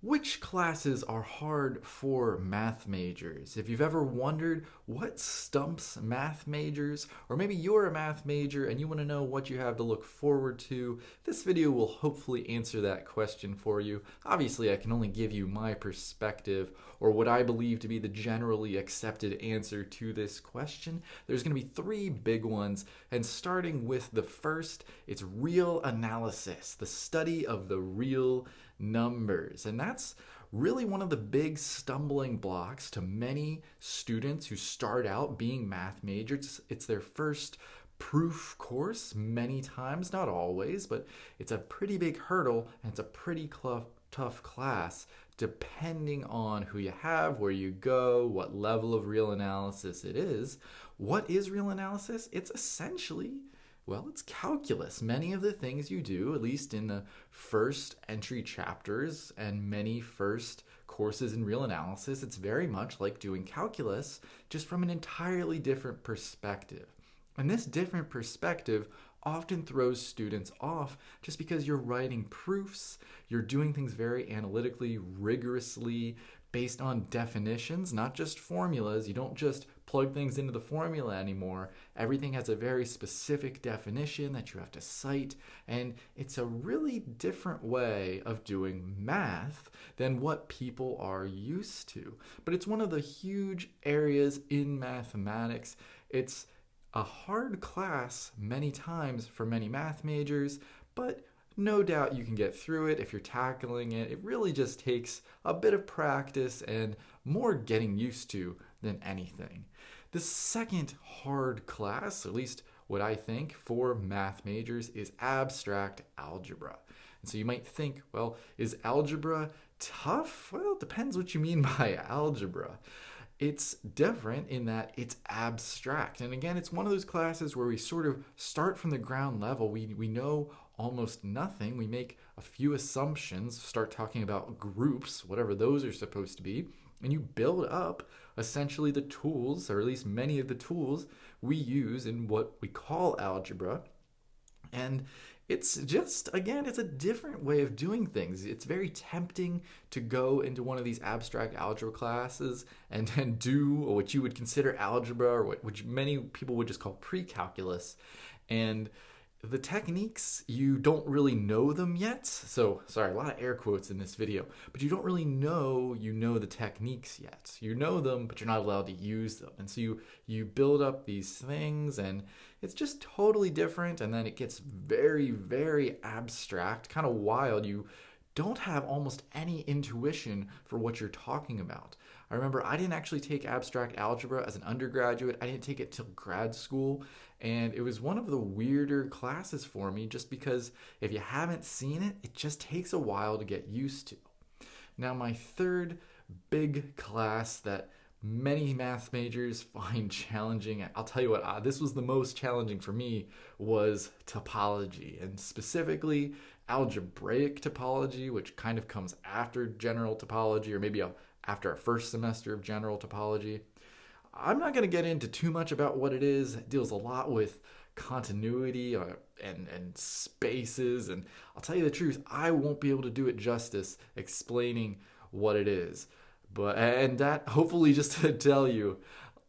Which classes are hard for math majors? If you've ever wondered what stumps math majors, or maybe you're a math major and you want to know what you have to look forward to, this video will hopefully answer that question for you. Obviously, I can only give you my perspective, or what I believe to be the generally accepted answer to this question. There's going to be three big ones, and starting with the first, it's real analysis, the study of the real numbers. And that's really one of the big stumbling blocks to many students who start out being math majors. It's their first proof course many times, not always, but it's a pretty big hurdle and it's a pretty tough class depending on who you have, where you go, what level of real analysis it is. What is real analysis? It's essentially, well, it's calculus. Many of the things you do, at least in the first entry chapters and many first courses in real analysis, it's very much like doing calculus, just from an entirely different perspective. And this different perspective often throws students off just because you're writing proofs, you're doing things very analytically, rigorously, based on definitions, not just formulas. You don't just plug things into the formula anymore. Everything has a very specific definition that you have to cite, and it's a really different way of doing math than what people are used to. But it's one of the huge areas in mathematics. It's a hard class many times for many math majors, but no doubt you can get through it if you're tackling it. It really just takes a bit of practice and more getting used to than anything. The second hard class, at least what I think for math majors, is abstract algebra. And so you might think, well, is algebra tough? Well, it depends what you mean by algebra. It's different in that it's abstract. And again, it's one of those classes where we sort of start from the ground level. We know almost nothing. We make a few assumptions, start talking about groups, whatever those are supposed to be, and you build up essentially the tools, or at least many of the tools we use in what we call algebra. And it's just, again, it's a different way of doing things. It's very tempting to go into one of these abstract algebra classes and do what you would consider algebra, or which many people would just call pre-calculus. And the techniques, you don't really know them yet. So, sorry, a lot of air quotes in this video, but you don't really know the techniques yet. You know them, but you're not allowed to use them. And so you build up these things, and it's just totally different. And then it gets very, very abstract, kind of wild. You don't have almost any intuition for what you're talking about. I remember I didn't actually take abstract algebra as an undergraduate. I didn't take it till grad school. And it was one of the weirder classes for me, just because if you haven't seen it, it just takes a while to get used to. Now, my third big class that many math majors find challenging, I'll tell you what, this was the most challenging for me, was topology, and specifically algebraic topology, which kind of comes after general topology, or maybe after our first semester of general topology. I'm not going to get into too much about what it is. It deals a lot with continuity and spaces, and I'll tell you the truth, I won't be able to do it justice explaining what it is. And that hopefully just to tell you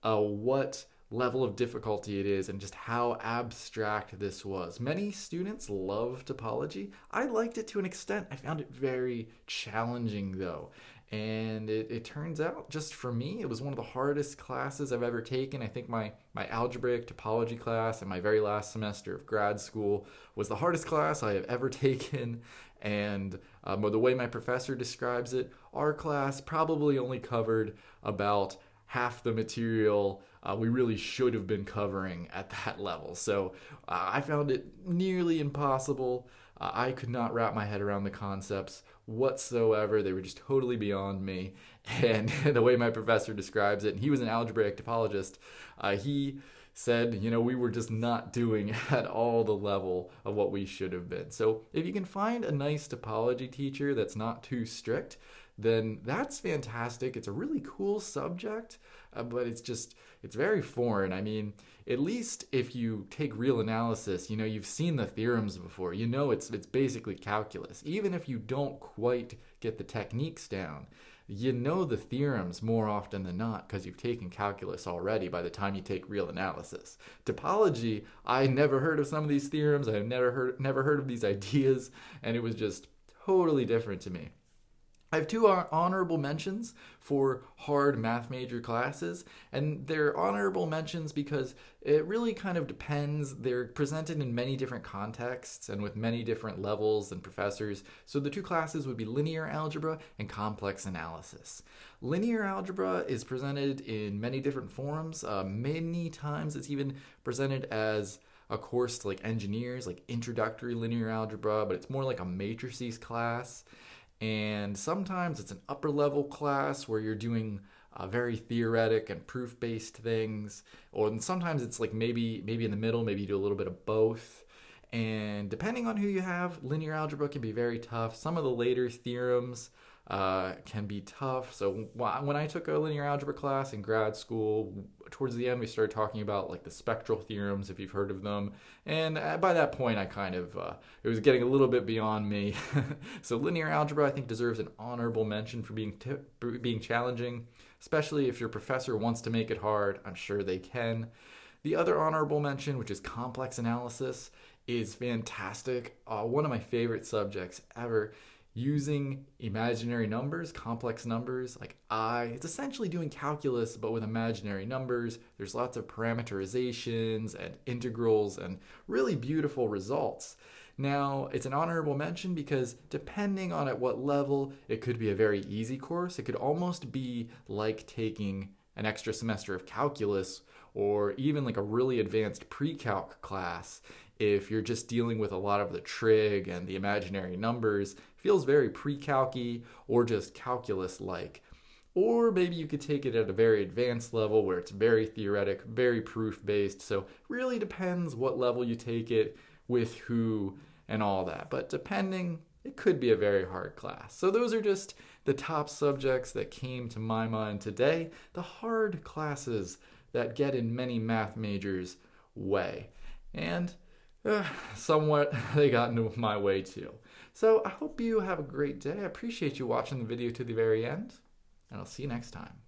what level of difficulty it is and just how abstract this was. Many students love topology. I liked it to an extent. I found it very challenging though. And it turns out, just for me, it was one of the hardest classes I've ever taken. I think my algebraic topology class in my very last semester of grad school was the hardest class I have ever taken. And the way my professor describes it, our class probably only covered about half the material we really should have been covering at that level. So I found it nearly impossible. I could not wrap my head around the concepts whatsoever. They were just totally beyond me. And the way my professor describes it, and he was an algebraic topologist, he said, we were just not doing at all the level of what we should have been. So if you can find a nice topology teacher that's not too strict, then that's fantastic. It's a really cool subject, but it's very foreign. I mean, at least if you take real analysis, you've seen the theorems before. It's basically calculus. Even if you don't quite get the techniques down. You know the theorems more often than not because you've taken calculus already by the time you take real analysis. Topology, I never heard of some of these theorems, I've never heard of these ideas, and it was just totally different to me. I have two honorable mentions for hard math major classes, and they're honorable mentions because it really kind of depends. They're presented in many different contexts and with many different levels and professors. So the two classes would be linear algebra and complex analysis. Linear algebra is presented in many different forms. Many times it's even presented as a course to like engineers, like introductory linear algebra, but it's more like a matrices class. And sometimes it's an upper level class where you're doing very theoretic and proof-based things, or sometimes it's like maybe in the middle, maybe you do a little bit of both. And depending on who you have, linear algebra can be very tough. Some of the later theorems can be tough. So when I took a linear algebra class in grad school, towards the end we started talking about like the spectral theorems, if you've heard of them. And by that point I kind of, it was getting a little bit beyond me. So linear algebra I think deserves an honorable mention for being challenging, especially if your professor wants to make it hard. I'm sure they can. The other honorable mention, which is complex analysis, is fantastic. One of my favorite subjects ever. Using imaginary numbers, complex numbers like it's essentially doing calculus but with imaginary numbers. There's lots of parameterizations and integrals and really beautiful results. Now, it's an honorable mention because depending on at what level, it could be a very easy course. It could almost be like taking an extra semester of calculus or even like a really advanced pre-calc class. If you're just dealing with a lot of the trig and the imaginary numbers, feels very pre-calcy or just calculus-like. Or maybe you could take it at a very advanced level where it's very theoretic, very proof-based. So really depends what level you take it, with who, and all that. But depending, it could be a very hard class. So those are just the top subjects that came to my mind today, the hard classes that get in many math majors' way. And somewhat they got into my way too. So I hope you have a great day. I appreciate you watching the video to the very end, and I'll see you next time.